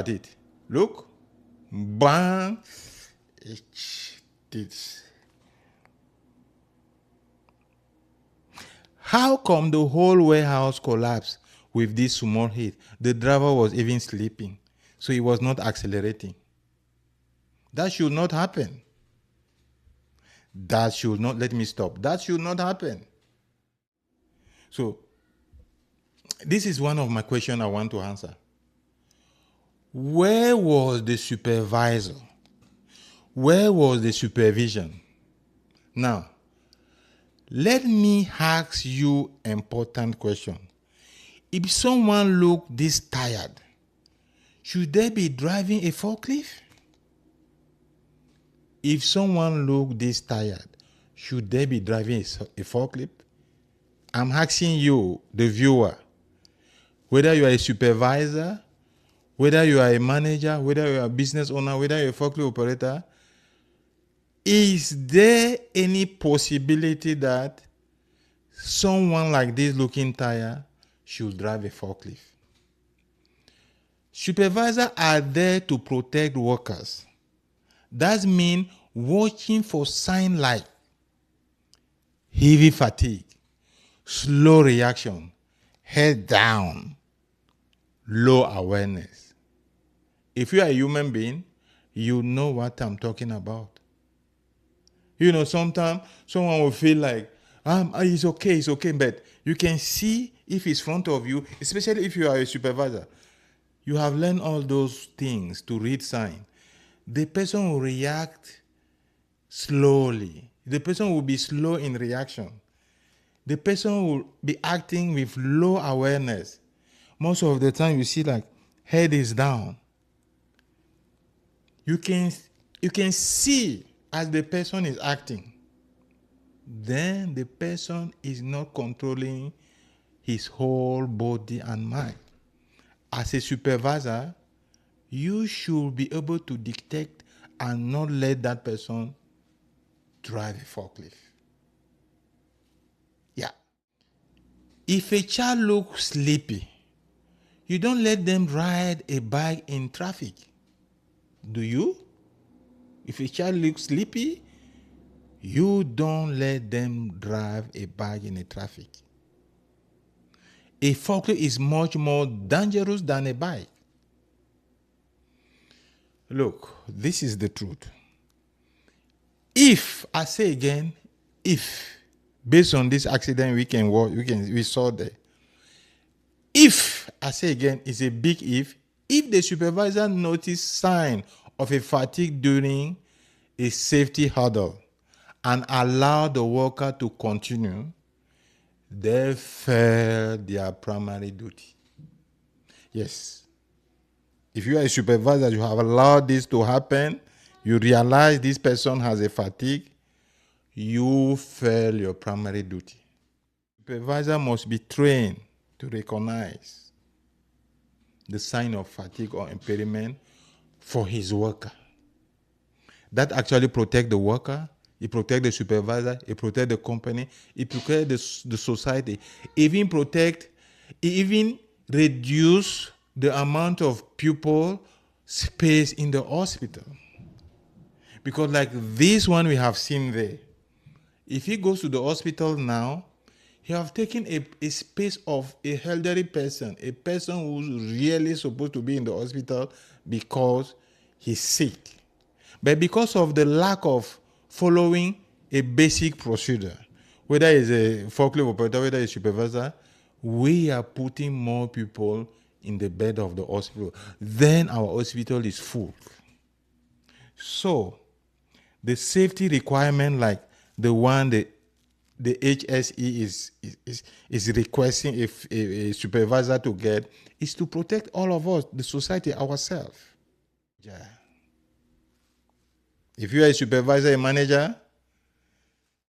at it. Look, bang, this. How come the whole warehouse collapsed with this small hit? The driver was even sleeping, so he was not accelerating. That should not happen. That should not, let me stop. That should not happen. So, this is one of my questions I want to answer. Where was the supervisor? Where was the supervision? Now, let me ask you an important question. If someone look this tired, should they be driving a forklift? If someone look this tired, should they be driving a forklift? I'm asking you, the viewer, whether you are a supervisor, whether you are a manager, whether you are a business owner, whether you're a forklift operator, is there any possibility that someone like this looking tired should drive a forklift? Supervisors are there to protect workers. That means watching for signs like heavy fatigue, slow reaction, head down, low awareness. If you are a human being, you know what I'm talking about. You know, sometimes someone will feel like, it's okay, but you can see if it's front of you, especially if you are a supervisor. You have learned all those things to read signs. The person will react slowly. The person will be slow in reaction. The person will be acting with low awareness. Most of the time you see like head is down. You can see as the person is acting. Then the person is not controlling his whole body and mind. As a supervisor, you should be able to detect and not let that person drive a forklift. Yeah. If a child looks sleepy, you don't let them ride a bike in traffic. Do you? If a child looks sleepy, you don't let them drive a bike in a traffic. A forklift is much more dangerous than a bike. Look, this is the truth. If, I say again, if, based on this accident we saw there, if, I say again, it's a big if the supervisor noticed sign of a fatigue during a safety hurdle and allowed the worker to continue, they failed their primary duty. Yes. If you are a supervisor, you have allowed this to happen, you realize this person has a fatigue, you fail your primary duty. Supervisor must be trained to recognize the sign of fatigue or impairment for his worker. That actually protects the worker, it protects the supervisor, it protects the company, it protects the society, even reduce the amount of people space in the hospital. Because like this one we have seen there, if he goes to the hospital now, he have taken a space of a elderly person, a person who's really supposed to be in the hospital because he's sick. But because of the lack of following a basic procedure, whether it's a forklift operator, whether it's a supervisor, we are putting more people in the bed of the hospital. Then our hospital is full. So, the safety requirement like the one the HSE is requesting a supervisor to get is to protect all of us, the society, ourselves. Yeah. If you are a supervisor, a manager,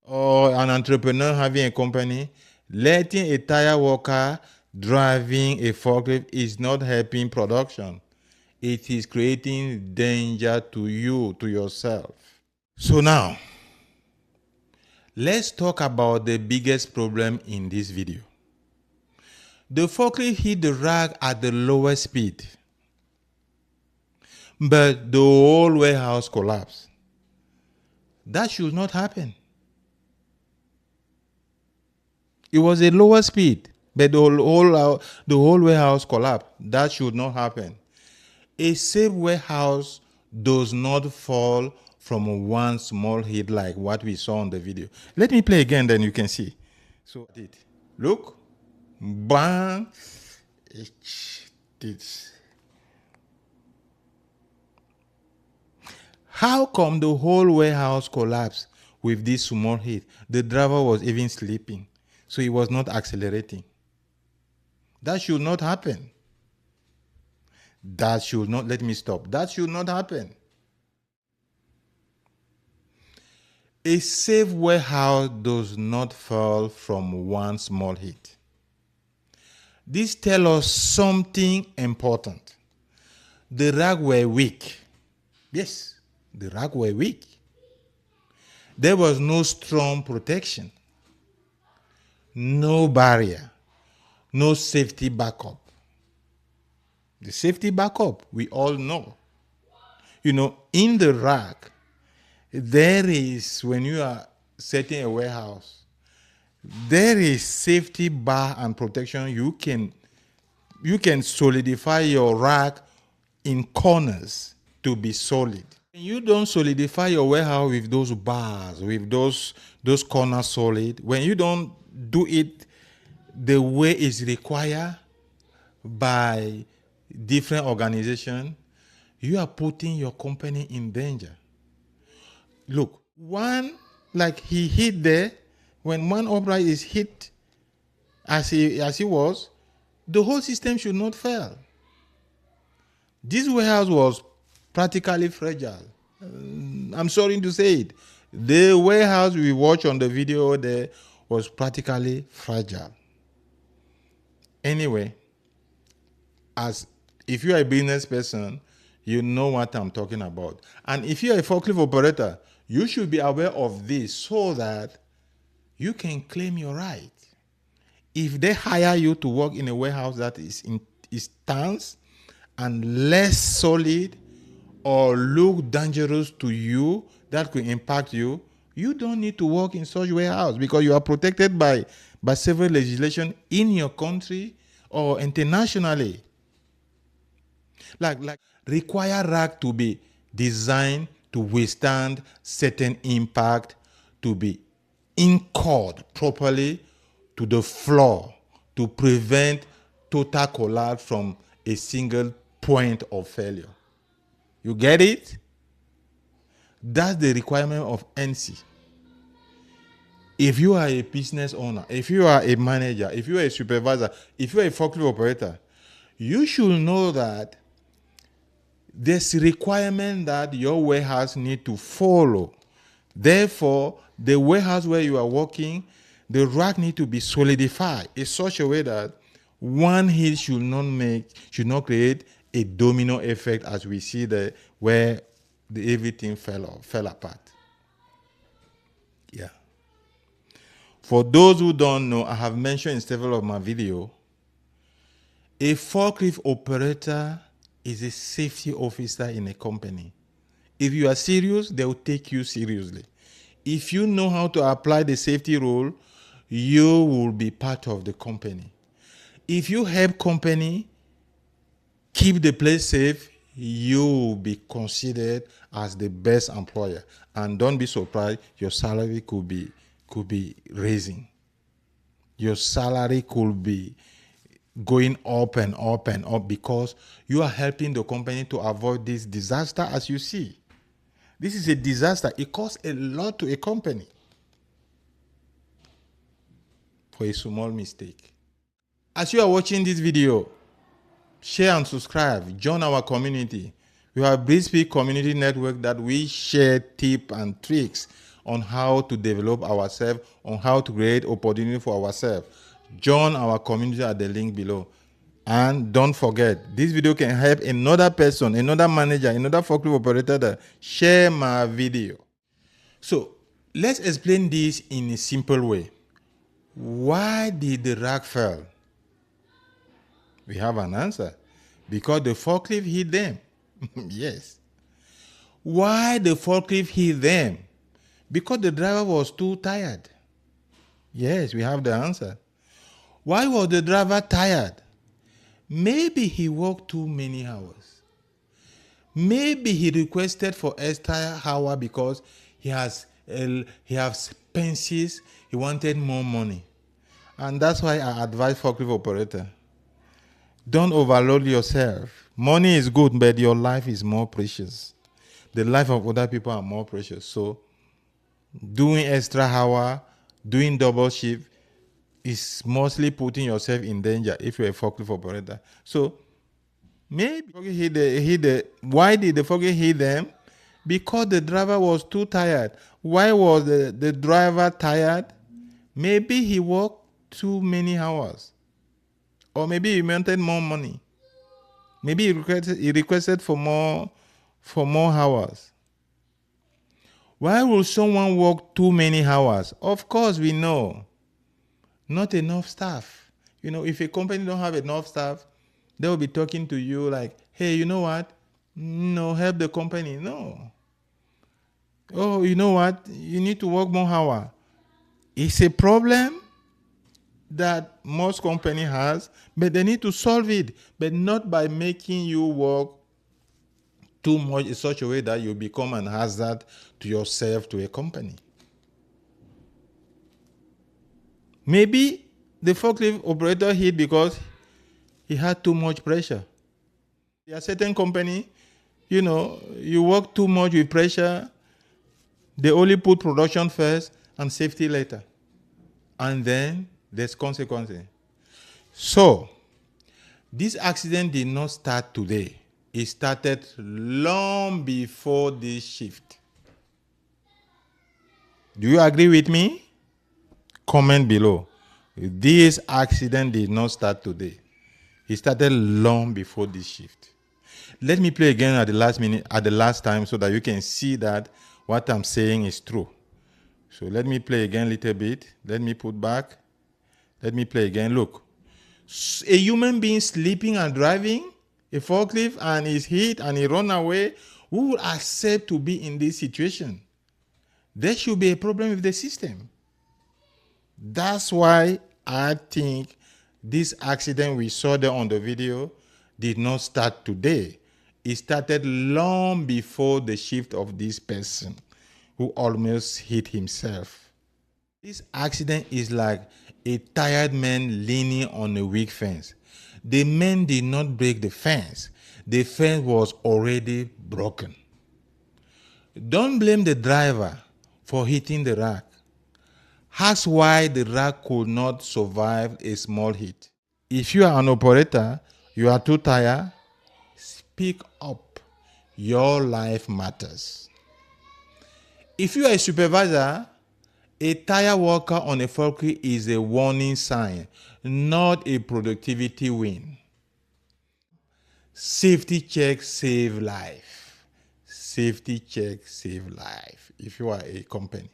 or an entrepreneur having a company, letting a tire worker driving a forklift is not helping production. It is creating danger to you, to yourself. So now, let's talk about the biggest problem in this video. The forklift hit the rack at the lowest speed. but the whole warehouse collapsed. That should not happen. It was a lower speed, but the whole warehouse collapsed. That should not happen. A safe warehouse does not fall from one small hit like what we saw on the video. Let me play again, then you can see. So look, bang, this. How come the whole warehouse collapsed with this small hit? The driver was even sleeping, so he was not accelerating. That should not happen. That should not, let me stop. That should not happen. A safe warehouse does not fall from one small hit. This tells us something important. The rack were weak. Yes, the rack were weak. There was no strong protection, no barrier, no safety backup. The safety backup, we all know. You know, in the rack, there is, when you are setting a warehouse, there is safety bar and protection. You can solidify your rack in corners to be solid. You don't solidify your warehouse with those bars, with those corners solid. When you don't do it the way it's required by different organizations, you are putting your company in danger. Look, one, like he hit there, when one upright is hit as he was, the whole system should not fail. This warehouse was practically fragile. I'm sorry to say it. The warehouse we watched on the video there was practically fragile. Anyway, if you are a business person, you know what I'm talking about. And if you're a forklift operator, you should be aware of this so that you can claim your right. If they hire you to work in a warehouse that is tense and less solid or look dangerous to you, that could impact you, you don't need to work in such warehouse because you are protected by several legislation in your country or internationally. Like require rack to be designed to withstand certain impact, to be anchored properly to the floor to prevent total collapse from a single point of failure. You get it? That's the requirement of NC. If you are a business owner, if you are a manager, if you are a supervisor, if you are a forklift operator, you should know that there's a requirement that your warehouse need to follow. Therefore, the warehouse where you are working, the rack need to be solidified in such a way that one hit should not create a domino effect as we see there where everything fell apart. Yeah. For those who don't know, I have mentioned in several of my videos, a forklift operator is a safety officer in a company. If you are serious, they will take you seriously. If you know how to apply the safety rule, you will be part of the company. If you help company keep the place safe, you will be considered as the best employer. And don't be surprised, your salary could be raising. Your salary could be going up and up and up because you are helping the company to avoid this disaster as you see. This is a disaster. It costs a lot to a company for a small mistake. As you are watching this video, share and subscribe. Join our community. We have BreezeSpeak community network that we share tips and tricks on how to develop ourselves, on how to create opportunity for ourselves. Join our community at the link below. And don't forget, this video can help another person, another manager, another forklift operator that share my video. So let's explain this in a simple way. Why did the rack fail? We have an answer. Because the forklift hit them. Yes. Why the forklift hit them? Because the driver was too tired. Yes, we have the answer. Why was the driver tired? Maybe he worked too many hours. Maybe he requested for extra hour because he has expenses. He wanted more money. And that's why I advise forklift operator. Don't overload yourself. Money is good, but your life is more precious. The life of other people are more precious. So doing extra hour, doing double shift is mostly putting yourself in danger if you're a forklift operator. So maybe why did the forklift hit them? Because the driver was too tired. Why was the driver tired? Maybe he worked too many hours. Or maybe he wanted more money. Maybe he requested for more hours. Why will someone work too many hours? Of course, we know. Not enough staff. If a company don't have enough staff, they will be talking to you like, hey, you know what? No, help the company. No. Oh, you know what? You need to work more hours. It's a problem that most company has, but they need to solve it, but not by making you work too much in such a way that you become an hazard to yourself, to a company. Maybe the forklift operator hit because he had too much pressure. There are certain company, you work too much with pressure. They only put production first and safety later. And then there's consequences. So, this accident did not start today. It started long before this shift. Do you agree with me? Comment below. This accident did not start today. It started long before this shift. Let me play again at the last time so that you can see that what I'm saying is true. So let me play again a little bit. Let me put back. Let me play again. Look. A human being sleeping and driving a forklift and is hit and he run away, who would accept to be in this situation? There should be a problem with the system. That's why I think this accident we saw there on the video did not start today. It started long before the shift of this person who almost hit himself. This accident is like a tired man leaning on a weak fence. The man did not break the fence. The fence was already broken. Don't blame the driver for hitting the rack. Ask why the rack could not survive a small hit. If you are an operator, you are too tired, speak up. Your life matters. If you are a supervisor, a tired worker on a forklift is a warning sign, not a productivity win. Safety check save life. Safety check save life if you are a company.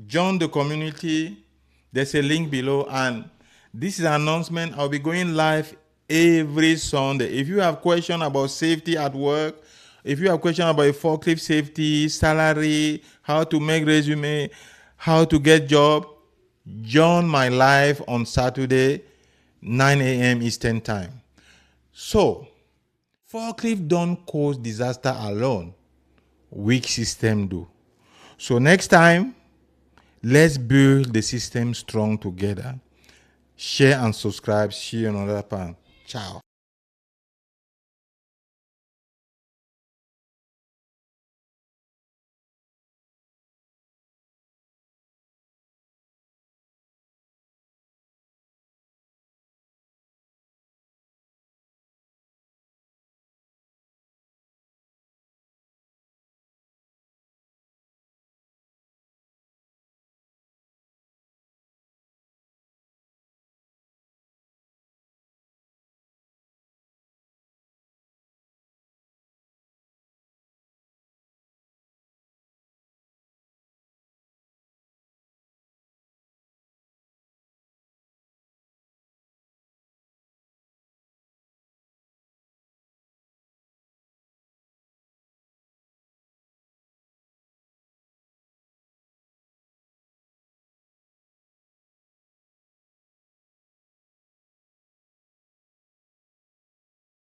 Join the community. There's a link below, and this is an announcement. I'll be going live every Sunday. If you have questions about safety at work, if you have questions about forklift safety, salary, how to make resume, how to get job, join my live on Saturday, 9 a.m. Eastern Time. So, forklift don't cause disaster alone. Weak system do. So next time, let's build the system strong together. Share and subscribe. See you another time. Ciao.